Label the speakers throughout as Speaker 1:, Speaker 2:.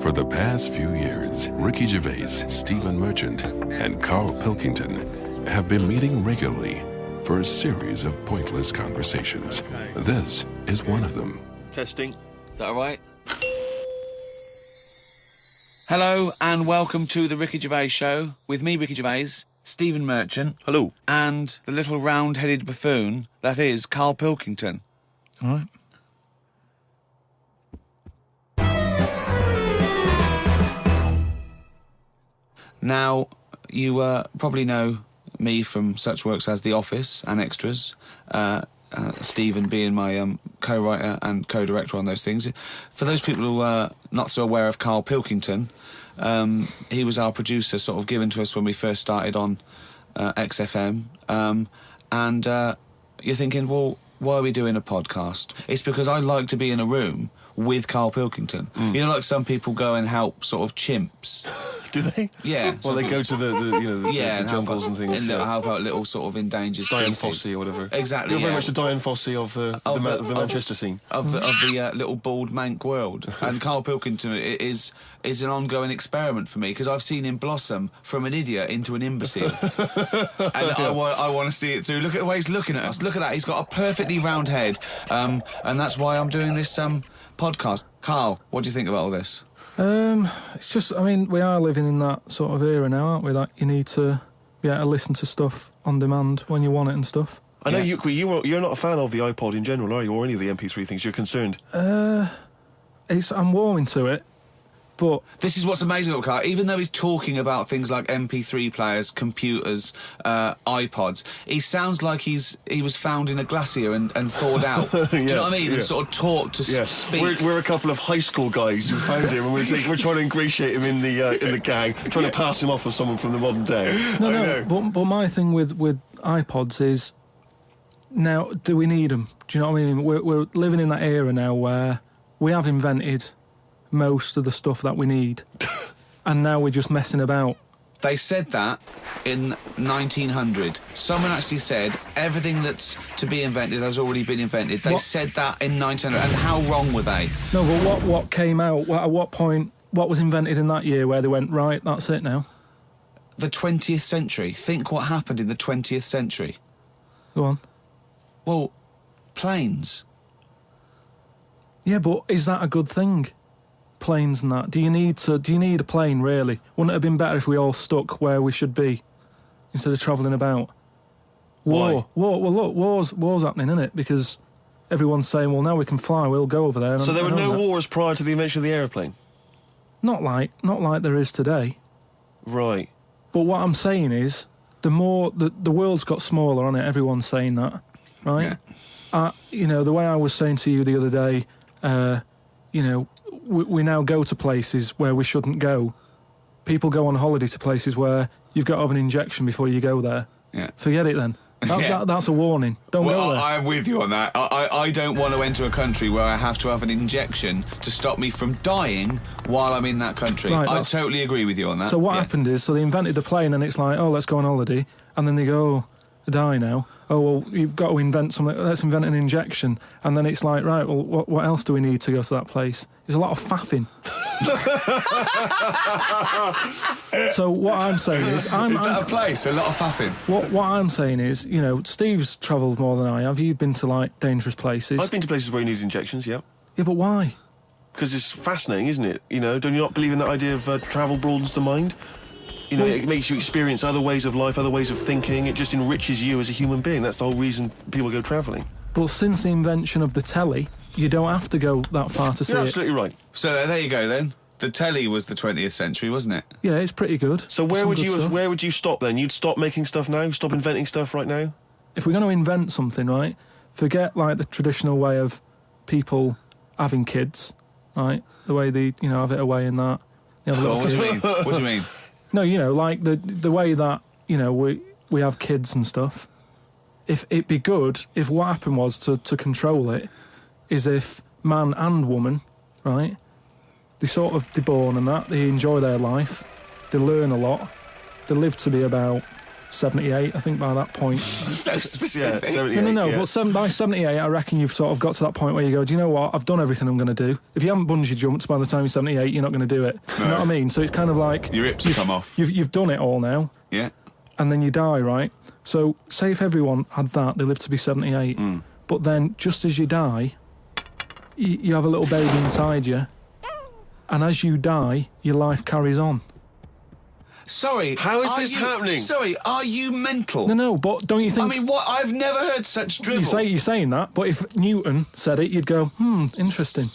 Speaker 1: For the past few years, Ricky Gervais, Stephen Merchant, and Carl Pilkington have been meeting regularly for a series of pointless conversations. This is one of them.
Speaker 2: Testing. Is that all right?
Speaker 3: Hello and welcome to the Ricky Gervais Show with me, Ricky Gervais, Stephen Merchant.
Speaker 2: Hello.
Speaker 3: And the little round-headed buffoon that is Carl Pilkington.
Speaker 4: All right.
Speaker 3: Now, you probably know me from such works as The Office and Extras, Stephen being my co-writer and co-director on those things. For those people who are not so aware of Carl Pilkington, he was our producer, sort of given to us when we first started on XFM. And you're thinking, well, why are we doing a podcast? It's because I like to be in a room with Carl Pilkington. You know, like some people go and help sort of chimps.
Speaker 2: Do they?
Speaker 3: Yeah.
Speaker 2: Well, they go to the jungles and things.
Speaker 3: And help out little sort of endangered
Speaker 2: Diane
Speaker 3: species.
Speaker 2: Fossey or whatever.
Speaker 3: Exactly.
Speaker 2: You're very much the Diane Fossey of the Manchester scene.
Speaker 3: Of the little bald mank world. And Carl Pilkington is an ongoing experiment for me, because I've seen him blossom from an idiot into an imbecile. And I want to see it through. Look at the way he's looking at us. Look at that. He's got a perfectly round head. And that's why I'm doing this podcast. Carl, what do you think about all this?
Speaker 4: It's just, I mean, we are living in that sort of era now, aren't we? That you need to be able to listen to stuff on demand when you want it and stuff.
Speaker 2: I know you're not a fan of the iPod in general, are you? Or any of the MP3 things? You're concerned?
Speaker 4: I'm warming to it, but
Speaker 3: This is what's amazing about Carl. Even though he's talking about things like MP3 players, computers, iPods, he sounds like he was found in a glacier and thawed out. Do you know what I mean?
Speaker 2: Yeah.
Speaker 3: And sort of taught to speak.
Speaker 2: We're a couple of high school guys who found him, and we're trying to ingratiate him in the gang, trying to pass him off as someone from the modern day.
Speaker 4: No. But my thing with iPods is, now, do we need them? Do you know what I mean? We're living in that era now where we have invented most of the stuff that we need, and now we're just messing about.
Speaker 3: They said that in 1900. Someone actually said everything that's to be invented has already been invented. They said that in 1900. And how wrong were they?
Speaker 4: No, but what came out? At what point? What was invented in that year where they went, right, that's it now?
Speaker 3: The 20th century. Think what happened in the 20th century.
Speaker 4: Go on.
Speaker 3: Well, planes.
Speaker 4: Yeah, but is that a good thing? Planes and that. Do you need a plane, really? Wouldn't it have been better if we all stuck where we should be instead of travelling about? War. Well, look, war's happening, isn't it? Because everyone's saying, well, now we can fly, we'll go over there.
Speaker 2: So there were no wars prior to the invention of the aeroplane?
Speaker 4: Not like there is today.
Speaker 2: Right.
Speaker 4: But what I'm saying is, the world's got smaller, hasn't it? Everyone's saying that, right?
Speaker 3: Yeah.
Speaker 4: The way I was saying to you the other day, we now go to places where we shouldn't go. People go on holiday to places where you've got to have an injection before you go there. Yeah. Forget it then. That's a warning. Don't go there.
Speaker 3: I'm with you on that. I don't want to enter a country where I have to have an injection to stop me from dying while I'm in that country.
Speaker 4: Right,
Speaker 3: I totally agree with you on that.
Speaker 4: So what happened is, they invented the plane and it's like, oh, let's go on holiday. And then they go, oh, I die now. Oh, well, you've got to invent something. Let's invent an injection. And then it's like, right, well, what else do we need to go to that place? There's a lot of faffing. So what I'm saying is... Is
Speaker 3: that a place? A lot of faffing?
Speaker 4: What I'm saying is, Steve's travelled more than I have. You've been to, like, dangerous places.
Speaker 2: I've been to places where you need injections, yeah.
Speaker 4: Yeah, but why?
Speaker 2: Because it's fascinating, isn't it? Don't you not believe in that idea of travel broadens the mind? It makes you experience other ways of life, other ways of thinking. It just enriches you as a human being. That's the whole reason people go travelling.
Speaker 4: But since the invention of the telly, you don't have to go that far to see it.
Speaker 2: You're absolutely right.
Speaker 3: So there you go, then. The telly was the 20th century, wasn't it?
Speaker 4: Yeah, it's pretty good.
Speaker 2: So where would you stop then? You'd stop making stuff now? Stop inventing stuff right now?
Speaker 4: If we're going to invent something, right, forget, like, the traditional way of people having kids, right? The way they, have it away in that.
Speaker 3: What do you mean? What do you mean?
Speaker 4: No, like the way that, we have kids and stuff. If it'd be good if what happened was to control it is if man and woman, right, they're born and that, they enjoy their life, they learn a lot, they live to be about 78, I think, by that point.
Speaker 3: So specific.
Speaker 2: Yeah, 78,
Speaker 4: No,
Speaker 2: yeah.
Speaker 4: but by 78, I reckon you've sort of got to that point where you go, do you know what? I've done everything I'm going to do. If you haven't bungee jumped by the time you're 78, you're not going to do it. You know what I mean? So it's kind of like...
Speaker 3: Your hips come off.
Speaker 4: You've done it all now.
Speaker 3: Yeah.
Speaker 4: And then you die, right? So say if everyone had that, they live to be 78. But then just as you die, you have a little baby inside you. And as you die, your life carries on.
Speaker 3: Sorry.
Speaker 2: How is this happening?
Speaker 3: Sorry, are you mental?
Speaker 4: No, but don't you think...
Speaker 3: I mean, what? I've never heard such drivel.
Speaker 4: You're saying that, but if Newton said it, you'd go, interesting.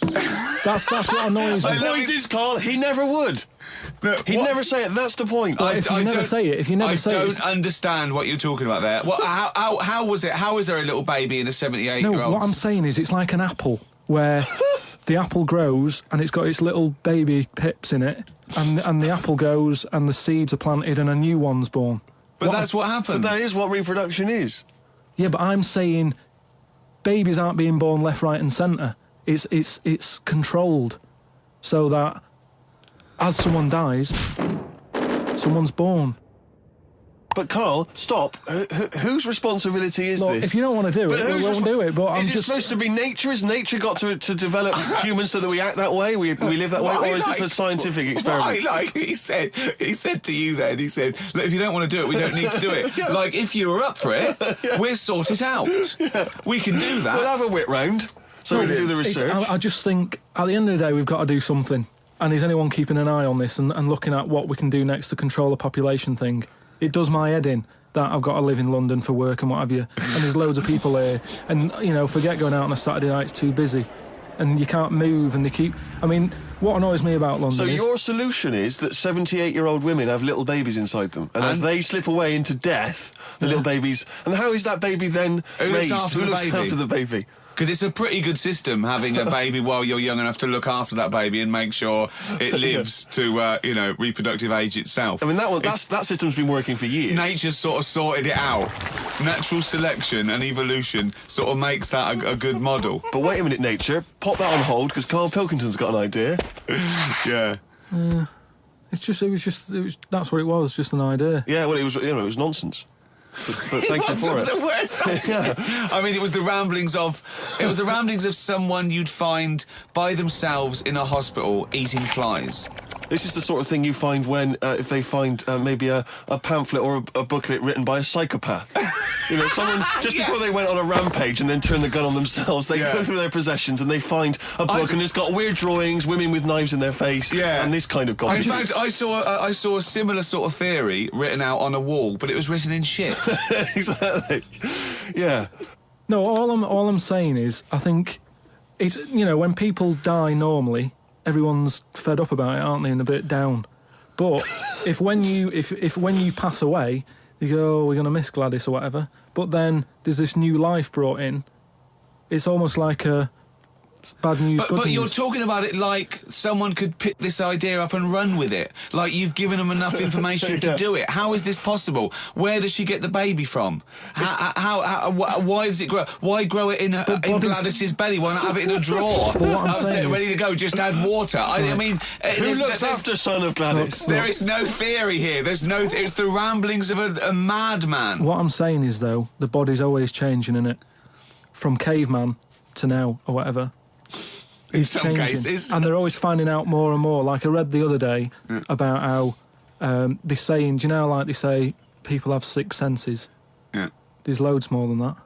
Speaker 4: That's what annoys me.
Speaker 2: The point is, Carl, he never would.
Speaker 3: No,
Speaker 2: He'd
Speaker 3: what?
Speaker 2: never say it. That's the point.
Speaker 4: But if you never say it,
Speaker 3: I don't understand what you're talking about there. What, how was it? How is there a little baby in a 78-year-old?
Speaker 4: No, what I'm saying is it's like an apple where the apple grows and it's got its little baby pips in it, and the apple goes and the seeds are planted and a new one's born.
Speaker 3: But that's what happens.
Speaker 2: But that is what reproduction is.
Speaker 4: Yeah, but I'm saying babies aren't being born left, right, and centre. It's controlled so that as someone dies, someone's born.
Speaker 2: But Carl, stop. Whose responsibility is
Speaker 4: Look,
Speaker 2: this?
Speaker 4: if you don't want to do it, we won't do it. But
Speaker 2: is it supposed to be nature? Has nature got to develop humans so that we act that way? We live that way, or is this a scientific experiment?
Speaker 3: He said to you then, he said, look, if you don't want to do it, we don't need to do it.
Speaker 2: Yeah.
Speaker 3: Like, if you were up for it, we'll sort it out.
Speaker 2: Yeah.
Speaker 3: We can do that.
Speaker 2: We'll have a whip round so we can do the research.
Speaker 4: I just think at the end of the day, we've got to do something. And is anyone keeping an eye on this and looking at what we can do next to control the population thing? It does my head in that I've got to live in London for work and what have you. And there's loads of people here. And, forget going out on a Saturday night, it's too busy. And you can't move and they keep... I mean, what annoys me about London
Speaker 2: So
Speaker 4: is...
Speaker 2: your solution is that 78-year-old women have little babies inside them. And as they slip away into death, the little babies... And how is that baby then raised? Who looks after the baby?
Speaker 3: Because it's a pretty good system having a baby while you're young enough to look after that baby and make sure it lives to, reproductive age itself.
Speaker 2: I mean, that system's been working for years.
Speaker 3: Nature's sort of sorted it out. Natural selection and evolution sort of makes that a good model.
Speaker 2: But wait a minute, nature. Pop that on hold, because Carl Pilkington's got an idea.
Speaker 3: Yeah.
Speaker 4: That's what it was, just an idea.
Speaker 2: Yeah, well, it was nonsense. But thank you for it.
Speaker 3: The worst
Speaker 2: Yeah.
Speaker 3: I mean, it was the ramblings of someone you'd find by themselves in a hospital eating flies.
Speaker 2: This is the sort of thing you find when, if they find maybe a pamphlet or a booklet written by a psychopath. Someone, just before they went on a rampage and then turned the gun on themselves, they go through their possessions and they find a book and it's got weird drawings, women with knives in their face, and this kind of garbage.
Speaker 3: In fact, I saw a similar sort of theory written out on a wall, but it was written in shit.
Speaker 2: Exactly. Yeah.
Speaker 4: No, all I'm saying is, I think it's, when people die normally, everyone's fed up about it, aren't they, and a bit down. But if when you pass away, you go, oh, we're going to miss Gladys or whatever, but then there's this new life brought in, it's almost like a bad news, good
Speaker 3: but
Speaker 4: news.
Speaker 3: you're talking about it like someone could pick this idea up and run with it. Like you've given them enough information to do it. How is this possible? Where does she get the baby from? Why does it grow? Why grow it in Gladys's belly? Why not have it in a drawer?
Speaker 4: But what I'm saying
Speaker 3: ready to go, just add water. I mean...
Speaker 2: Who looks after son of Gladys?
Speaker 3: There is no theory here. It's the ramblings of a madman.
Speaker 4: What I'm saying is, though, the body's always changing, innit? From caveman to now, or whatever.
Speaker 3: In some cases.
Speaker 4: And they're always finding out more and more. Like I read the other day about how they're saying, do you know, like they say, people have 6 senses.
Speaker 3: Yeah.
Speaker 4: There's loads more than that.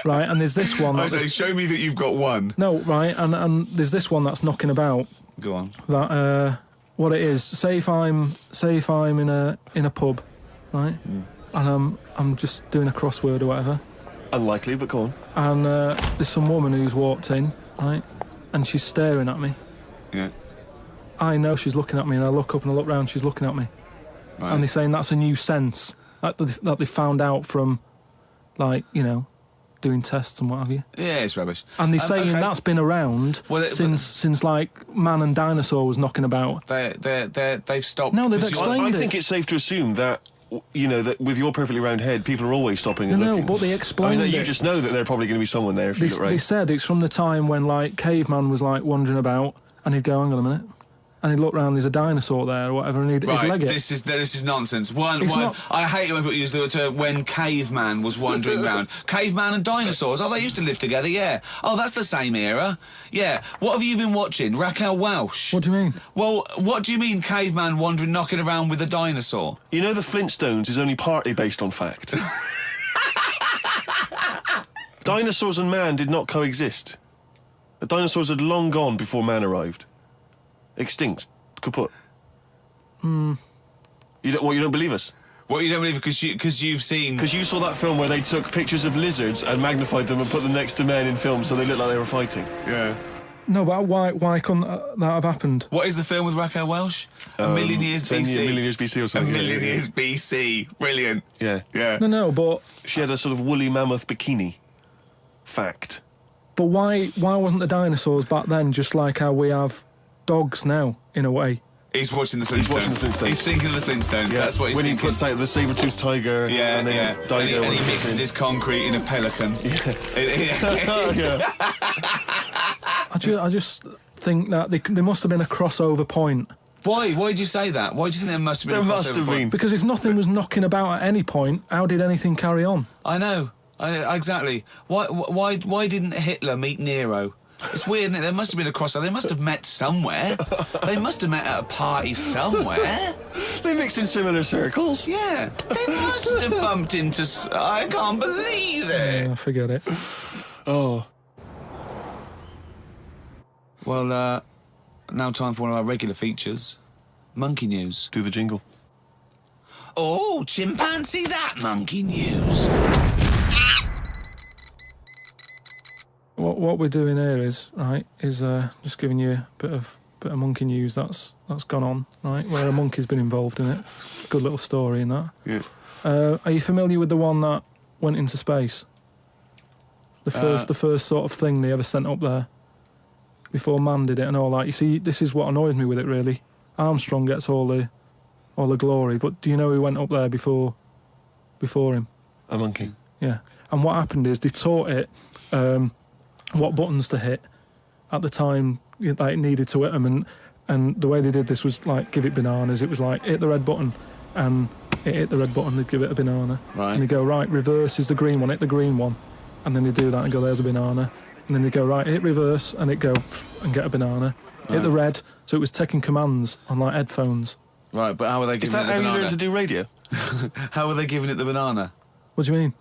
Speaker 4: Right, and there's this one...
Speaker 3: I say, show me that you've got one.
Speaker 4: No, right, and there's this one that's knocking about.
Speaker 3: Go on.
Speaker 4: That, what it is, say if I'm in a pub, right, and I'm just doing a crossword or whatever...
Speaker 2: Unlikely, but go on.
Speaker 4: And there's some woman who's walked in, right? And she's staring at me.
Speaker 3: Yeah.
Speaker 4: I know she's looking at me, and I look up and I look round, she's looking at me.
Speaker 3: Right.
Speaker 4: And they're saying that's a new sense that they found out from, like, doing tests and what have you.
Speaker 3: Yeah, it's rubbish.
Speaker 4: And they're saying that's been around since like man and dinosaur was knocking about.
Speaker 3: They've stopped.
Speaker 4: No, they've explained
Speaker 2: I think it's safe to assume that that with your perfectly round head, people are always stopping and looking.
Speaker 4: No, but they explained
Speaker 2: you just know that there's probably going to be someone there if you look right.
Speaker 4: They said it's from the time when, like, caveman was, like, wandering about, and he'd go, hang on a minute. and he'd look round, there's a dinosaur there or whatever, and he'd leg it.
Speaker 3: This is nonsense.
Speaker 4: Not...
Speaker 3: I hate it when people use the term when caveman was wandering around. Caveman and dinosaurs, they used to live together, yeah. Oh, that's the same era. Yeah. What have you been watching? Raquel Welch?
Speaker 4: What do you mean?
Speaker 3: Well, what do you mean caveman wandering, knocking around with a dinosaur?
Speaker 2: You know the Flintstones is only partly based on fact. Dinosaurs and man did not coexist. The dinosaurs had long gone before man arrived. Extinct. Kaput. You don't believe us?
Speaker 3: What, you don't believe because you've seen...
Speaker 2: Because you saw that film where they took pictures of lizards and magnified them and put them next to men in films so they looked like they were fighting.
Speaker 3: Yeah.
Speaker 4: No, but why couldn't that have happened?
Speaker 3: What is the film with Raquel Welch? A Million Years BC.
Speaker 2: A Million Years BC or something.
Speaker 3: A Million Years BC. Brilliant.
Speaker 2: Yeah.
Speaker 3: Yeah.
Speaker 4: No, but...
Speaker 2: She had a sort of woolly mammoth bikini. Fact.
Speaker 4: But why wasn't the dinosaurs back then just like how we have dogs now, in a way?
Speaker 3: He's watching the Flintstones. He's thinking of the Flintstones.
Speaker 2: Yeah.
Speaker 3: That's what he's thinking.
Speaker 2: When he puts out the saber-toothed tiger.
Speaker 3: Yeah,
Speaker 2: and then
Speaker 3: and he mixes his concrete in a pelican.
Speaker 2: Yeah.
Speaker 4: I just think that there must have been a crossover point.
Speaker 3: Why? Why did you say that? Why do you think there must have been a crossover point?
Speaker 4: Because if nothing was knocking about at any point, how did anything carry on?
Speaker 3: I know. Exactly. Why didn't Hitler meet Nero? It's weird, isn't it? There must have been a crossover. They must have met somewhere. They must have met at a party somewhere.
Speaker 2: They mixed in similar circles.
Speaker 3: Yeah. They must have bumped into... I can't believe it.
Speaker 4: Yeah, forget it.
Speaker 2: Oh.
Speaker 3: Well, now time for one of our regular features. Monkey News.
Speaker 2: Do the jingle.
Speaker 3: Oh, chimpanzee that monkey news.
Speaker 4: What we're doing here is just giving you a bit of monkey news that's gone on, right? Where a monkey's been involved in it. Good little story in that.
Speaker 2: Yeah.
Speaker 4: Are you familiar with the one that went into space? The first sort of thing they ever sent up there before man did it and all that. You see, this is what annoys me with it really. Armstrong gets all the glory, but do you know who went up there before him?
Speaker 2: A monkey.
Speaker 4: Yeah. And what happened is they taught it what buttons to hit at the time that it needed to hit them, and the way they did this was like give it bananas. It was like hit the red button, and it hit the red button, they'd give it a banana.
Speaker 3: Right.
Speaker 4: And they go, right, reverse is the green one, hit the green one. And then they do that and go, there's a banana. And then they go, right, hit reverse, and it go and get a banana.
Speaker 3: Right.
Speaker 4: Hit the red, so it was taking commands on like headphones.
Speaker 3: Right, but how were they giving it the banana?
Speaker 2: Is that how you learned to do radio?
Speaker 3: How were they giving it the banana?
Speaker 4: What do you mean?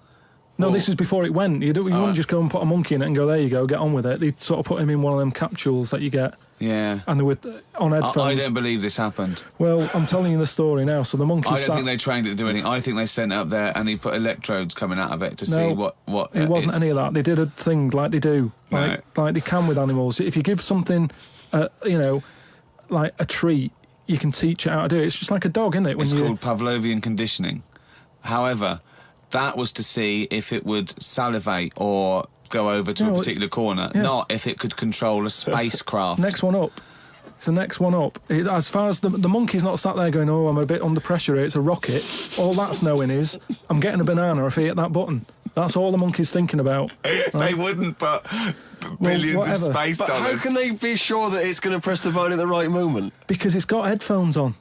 Speaker 4: No, this is before it went. You wouldn't just go and put a monkey in it and go, there you go, get on with it. They'd sort of put him in one of them capsules that you get.
Speaker 3: Yeah.
Speaker 4: And they were on headphones.
Speaker 3: I don't believe this happened.
Speaker 4: Well, I'm telling you the story now. So the monkey
Speaker 3: I don't think they trained it to do anything. I think they sent it up there and he put electrodes coming out of it to see what
Speaker 4: it wasn't any of that. They did a thing like they do. Like they can with animals. If you give something, like a treat, you can teach it how to do it. It's just like a dog, isn't it?
Speaker 3: It's called Pavlovian conditioning. However, that was to see if it would salivate or go over to a particular corner, not if it could control a spacecraft.
Speaker 4: Next one up. It's the next one up. As far as the monkey's not sat there going, oh, I'm a bit under pressure here, it's a rocket. All that's knowing is, I'm getting a banana if I hit that button. That's all the monkey's thinking about. Right?
Speaker 3: They wouldn't put billions of space dollars.
Speaker 2: But how can they be sure that it's going to press the button at the right moment?
Speaker 4: Because it's got headphones on.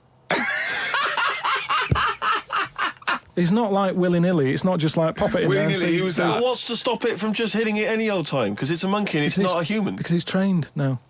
Speaker 4: It's not like willy-nilly. It's not just like pop it in there and see.
Speaker 2: What's to stop it from just hitting it any old time? Because it's a monkey and it's not a human.
Speaker 4: Because he's trained now.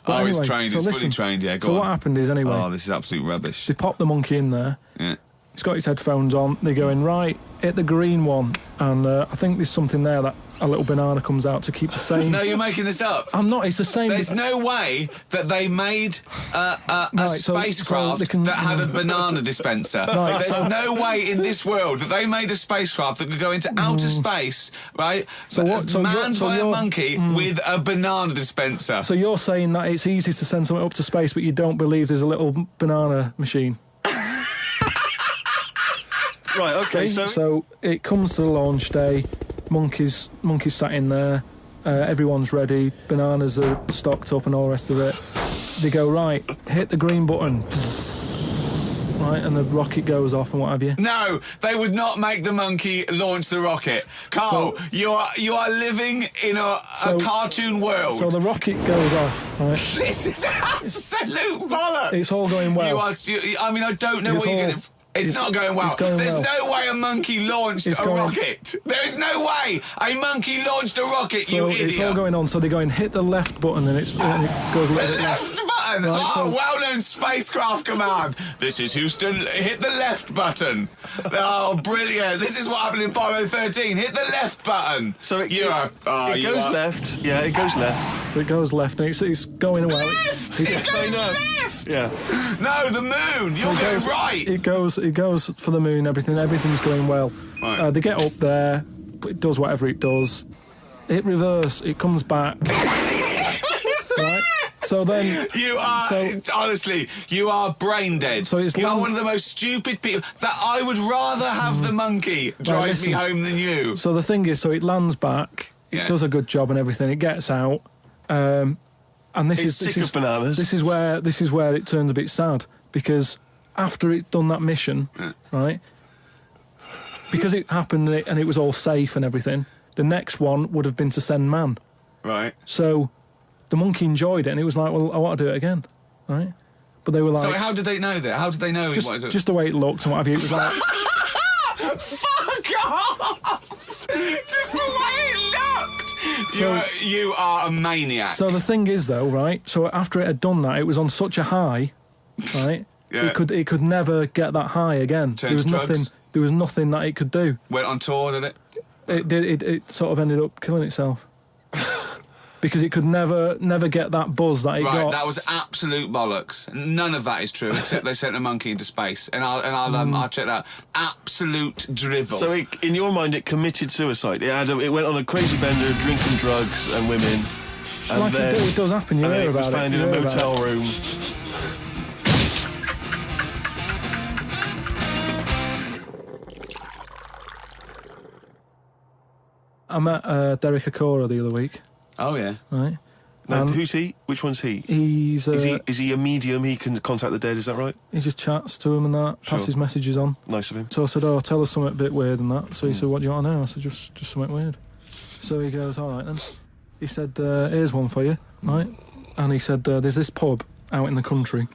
Speaker 3: But anyway, it's trained. It's fully trained, yeah.
Speaker 4: So what happened is, anyway...
Speaker 3: Oh, this is absolute rubbish.
Speaker 4: They popped the monkey in there.
Speaker 3: Yeah.
Speaker 4: He's got his headphones on. They go in, right, hit the green one. And I think there's something there that a little banana comes out to keep the same...
Speaker 3: No, you're making this up.
Speaker 4: I'm not, it's the same...
Speaker 3: There's no way that they made a spacecraft that had a banana dispenser.
Speaker 4: Right,
Speaker 3: There's no way in this world that they made a spacecraft that could go into outer space, right? Manned by a monkey with a banana dispenser.
Speaker 4: So you're saying that it's easy to send something up to space, but you don't believe there's a little banana machine?
Speaker 2: Right, okay,
Speaker 4: so it comes to the launch day, monkeys sat in there, everyone's ready, bananas are stocked up and all the rest of it. They go, right, hit the green button. right, and the rocket goes off and what have you.
Speaker 3: No, they would not make the monkey launch the rocket. Carl,
Speaker 4: So-
Speaker 3: you are living in a cartoon world.
Speaker 4: So the rocket goes off, right?
Speaker 3: This is absolute bollocks.
Speaker 4: It's all going well.
Speaker 3: I don't know
Speaker 4: It's
Speaker 3: what you're
Speaker 4: all-
Speaker 3: going to... It's not going well.
Speaker 4: it's going
Speaker 3: There's
Speaker 4: well.
Speaker 3: no way a monkey launched
Speaker 4: It's
Speaker 3: a
Speaker 4: going-
Speaker 3: rocket. There is no way a monkey launched a rocket,
Speaker 4: So
Speaker 3: you idiot.
Speaker 4: it's all going on. So they go and hit the left button, and it goes a little bit left.
Speaker 3: Left button!
Speaker 4: Right, so-
Speaker 3: well-known spacecraft command. This is Houston. Hit the left button. Oh, brilliant. This is what happened in Apollo 13. Hit the left button.
Speaker 2: So it
Speaker 3: You
Speaker 2: goes
Speaker 3: are-
Speaker 2: left. Yeah, it goes left.
Speaker 4: So it goes left, and it's going well.
Speaker 3: Left!
Speaker 4: It,
Speaker 3: It goes
Speaker 2: I know.
Speaker 3: left!
Speaker 2: Yeah.
Speaker 3: No, the moon. You're
Speaker 4: it
Speaker 3: going
Speaker 4: goes
Speaker 3: right.
Speaker 4: It goes for the moon. Everything's going well.
Speaker 3: Right.
Speaker 4: They get up there. It does whatever it does. It reverse. It comes back. Right. So then.
Speaker 3: You are, honestly, you are brain dead.
Speaker 4: So it's
Speaker 3: you are
Speaker 4: long-
Speaker 3: one of the most stupid people. That I would rather have the monkey drive me
Speaker 4: listen.
Speaker 3: home than you.
Speaker 4: So the thing is, so it lands back.
Speaker 3: Yeah.
Speaker 4: It does a good job and everything. It gets out. And this
Speaker 2: It's
Speaker 4: is
Speaker 2: sick
Speaker 4: this
Speaker 2: of bananas.
Speaker 4: This is where it turns a bit sad, because after it's done that mission, right? Because it happened and it was all safe and everything. The next one would have been to send man.
Speaker 3: Right.
Speaker 4: So the monkey enjoyed it, and it was like, well, I want to do it again, right? But they were like,
Speaker 3: So how did they know that? How did they know he wanted to...
Speaker 4: just the way it looked and what have you. It was like,
Speaker 3: Fuck off! Just the way it looked!
Speaker 4: So-
Speaker 3: you are a maniac.
Speaker 4: so the thing is though, right? So after it had done that, it was on such a high, right?
Speaker 3: Yeah.
Speaker 4: It could never get that high again.
Speaker 3: Turn to drugs?
Speaker 4: There was nothing that it could do.
Speaker 3: Went on tour, did it?
Speaker 4: It sort of ended up killing itself. Because it could never get that buzz that it
Speaker 3: Right,
Speaker 4: got.
Speaker 3: that was absolute bollocks. None of that is true, except they sent a monkey into space, and I'll check that. Absolute drivel.
Speaker 2: So in your mind, it committed suicide. It went on a crazy bender, drinking drugs and women. And
Speaker 4: like
Speaker 2: then,
Speaker 4: it does happen. You
Speaker 2: and then
Speaker 4: hear
Speaker 2: it was
Speaker 4: about
Speaker 2: found
Speaker 4: it.
Speaker 2: in
Speaker 4: you
Speaker 2: a
Speaker 4: hear about
Speaker 2: motel
Speaker 4: it.
Speaker 2: room.
Speaker 4: I met Derek Akora the other week,
Speaker 3: oh yeah.
Speaker 4: right?
Speaker 2: Now,
Speaker 4: And
Speaker 2: who's he? Which one's he?
Speaker 4: He's
Speaker 2: Is he a medium? He can contact the dead. Is that right?
Speaker 4: he just chats to him and that, passes
Speaker 2: Sure.
Speaker 4: messages on.
Speaker 2: Nice of him.
Speaker 4: So I said, "Oh, tell us something a bit weird and that." So he said, "What do you want to know?" I said, "Just something weird." So he goes, "All right then." He said, "Here's one for you, right?" And he said, "There's this pub out in the country,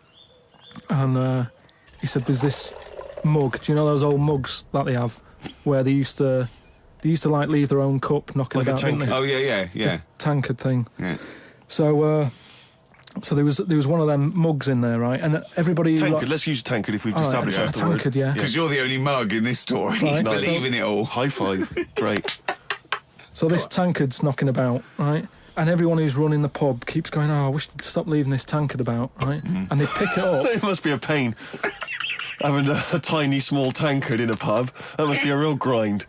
Speaker 4: and he said there's this mug. Do you know those old mugs that they have, where they used to like leave their own cup knocking
Speaker 2: Like a
Speaker 4: about, didn't they?
Speaker 2: tankard.
Speaker 3: Oh yeah.
Speaker 4: Tankard thing."
Speaker 3: Yeah.
Speaker 4: So there was one of them mugs in there, right? And everybody
Speaker 2: Tankard. Let's use tankard if we've
Speaker 4: All right,
Speaker 2: established
Speaker 4: a
Speaker 2: that's the word.
Speaker 4: tankard, yeah.
Speaker 3: Because you're the only mug in this story.
Speaker 4: Right.
Speaker 3: You believe in it all.
Speaker 2: High five. Great.
Speaker 4: So this tankard's knocking about, right? And everyone who's running the pub keeps going, "Oh, I wish they'd stop leaving this tankard about," right? And they pick it up.
Speaker 2: It must be a pain. Having a tiny, small tankard in a pub. That must be a real grind.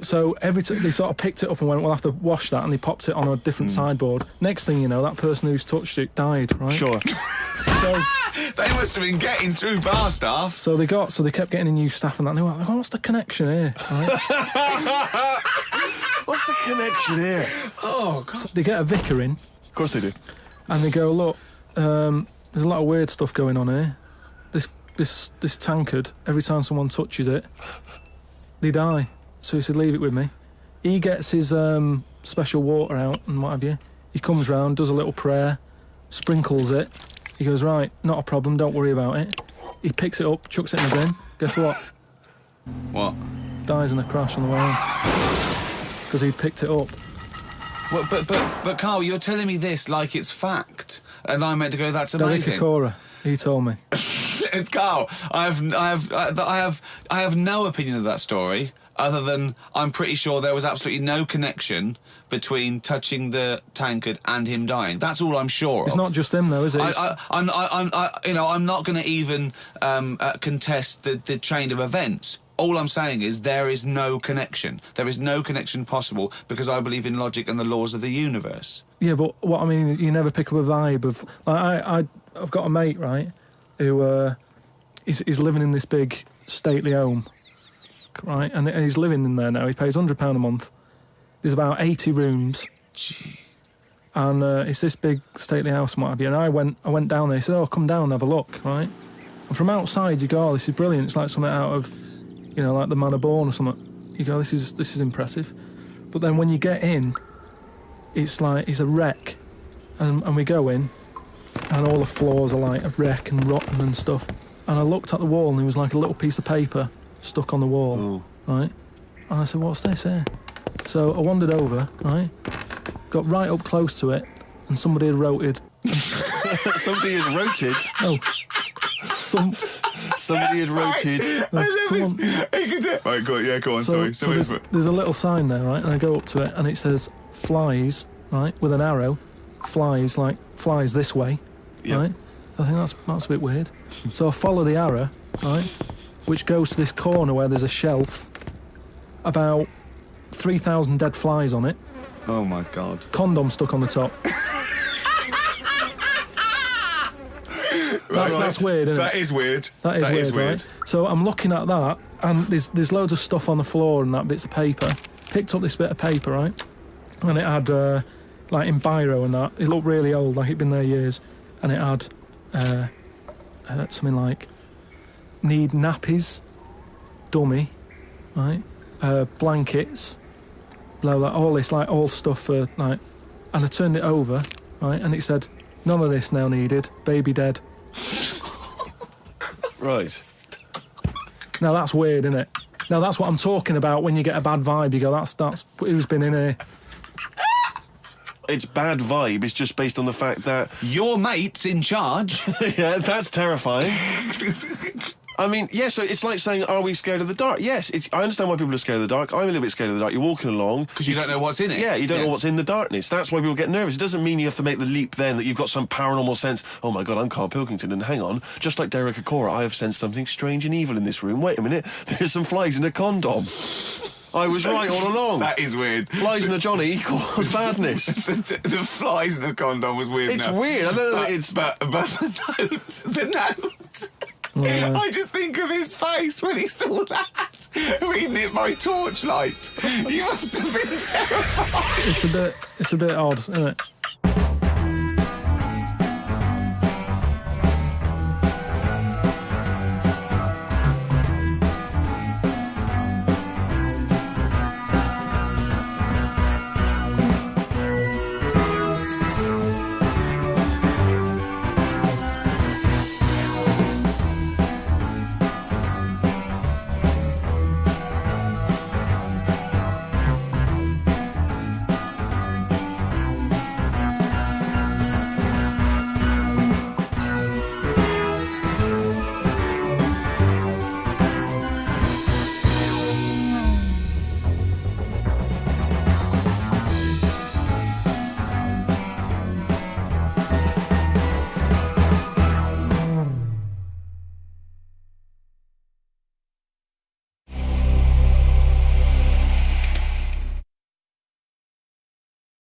Speaker 4: So every they sort of picked it up and went, "We'll have to wash that," and they popped it on a different sideboard. Next thing you know, that person who's touched it died, right?
Speaker 2: Sure.
Speaker 4: So
Speaker 3: They must have been getting through bar staff.
Speaker 4: so they kept getting in new staff and that. And they were like, "Oh, what's the connection here?" Right?
Speaker 2: What's the connection here?
Speaker 3: Oh God.
Speaker 4: So they get a vicar in
Speaker 2: Of course they do.
Speaker 4: and they go, "Look, there's a lot of weird stuff going on here. This tankard, every time someone touches it, they die." So he said, "Leave it with me." He gets his special water out and what have you. He comes round, does a little prayer, sprinkles it. He goes, "Right, not a problem, don't worry about it." He picks it up, chucks it in the bin. Guess what?
Speaker 3: What?
Speaker 4: Dies in a crash on the way home. Because he picked it up.
Speaker 3: Well, but Carl, you're telling me this like it's fact, and I'm meant to go, "That's
Speaker 4: Derek
Speaker 3: amazing."
Speaker 4: Akora, he told me.
Speaker 3: Carl, I have no opinion of that story other than I'm pretty sure there was absolutely no connection between touching the tankard and him dying. That's all I'm sure
Speaker 4: It's
Speaker 3: of.
Speaker 4: not just him though, is it?
Speaker 3: I'm not going to even contest the chain of events. All I'm saying is there is no connection. There is no connection possible because I believe in logic and the laws of the universe.
Speaker 4: Yeah, but what I mean, you never pick up a vibe of. Like, I've got a mate, right, who is living in this big stately home, right, and he's living in there now. He pays £100 a month. There's about 80 rooms,
Speaker 3: Gee.
Speaker 4: and it's this big stately house and what have you. And I went down there. He said, "Oh, come down and have a look," right. From outside, you go, oh, this is brilliant. It's like something out of, you know, like The Man of Born or something. You go, this is impressive. But then when you get in, it's like, it's a wreck. And we go in, and all the floors are like a wreck and rotten and stuff. And I looked at the wall, and there was like a little piece of paper stuck on the wall, right? And I said, what's this here? So I wandered over, right? Got right up close to it, and somebody had wrote it.
Speaker 2: Somebody had wrote it?
Speaker 4: Oh.
Speaker 2: Somebody had wrote it.
Speaker 3: I love this. Right, go on,
Speaker 4: So there's a little sign there, right? And I go up to it, and it says, flies, right? With an arrow. Flies, like, flies this way, right? I think that's a bit weird. So I follow the arrow, right? Which goes to this corner where there's a shelf. About 3,000 dead flies on it.
Speaker 3: Oh, my God.
Speaker 4: Condom stuck on the top. That's weird, isn't it?
Speaker 3: That is weird.
Speaker 4: That is weird, right? So I'm looking at that, and there's loads of stuff on the floor and that, bits of paper. Picked up this bit of paper, right? And it had, like, in biro and that. It looked really old, like it'd been there years. And it had something like, need nappies, dummy, right? Blankets, blah, blah, all this, like, all stuff for, like... And I turned it over, right? And it said, none of this now needed, baby dead.
Speaker 2: Right.
Speaker 4: Now that's weird, isn't it? Now that's what I'm talking about when you get a bad vibe. You go, that's who's been in here.
Speaker 2: It's bad vibe. It's just based on the fact that
Speaker 3: your mate's in charge.
Speaker 2: Yeah, that's terrifying. I mean, yeah, so it's like saying, are we scared of the dark? Yes, I understand why people are scared of the dark. I'm a little bit scared of the dark. You're walking along.
Speaker 3: Because you don't know what's in it.
Speaker 2: Yeah, you don't know what's in the darkness. That's why people get nervous. It doesn't mean you have to make the leap then that you've got some paranormal sense. Oh, my God, I'm Carl Pilkington, and hang on. Just like Derek Acora, I have sensed something strange and evil in this room. Wait a minute, there's some flies in a condom. I was right all along.
Speaker 3: That is weird.
Speaker 2: Flies in a Johnny equals badness.
Speaker 3: the flies in a condom was weird.
Speaker 2: It's weird. I don't know.
Speaker 3: But the note. Yeah. I just think of his face when he saw that, reading it by torchlight. You must have been terrified.
Speaker 4: It's a bit odd, isn't it?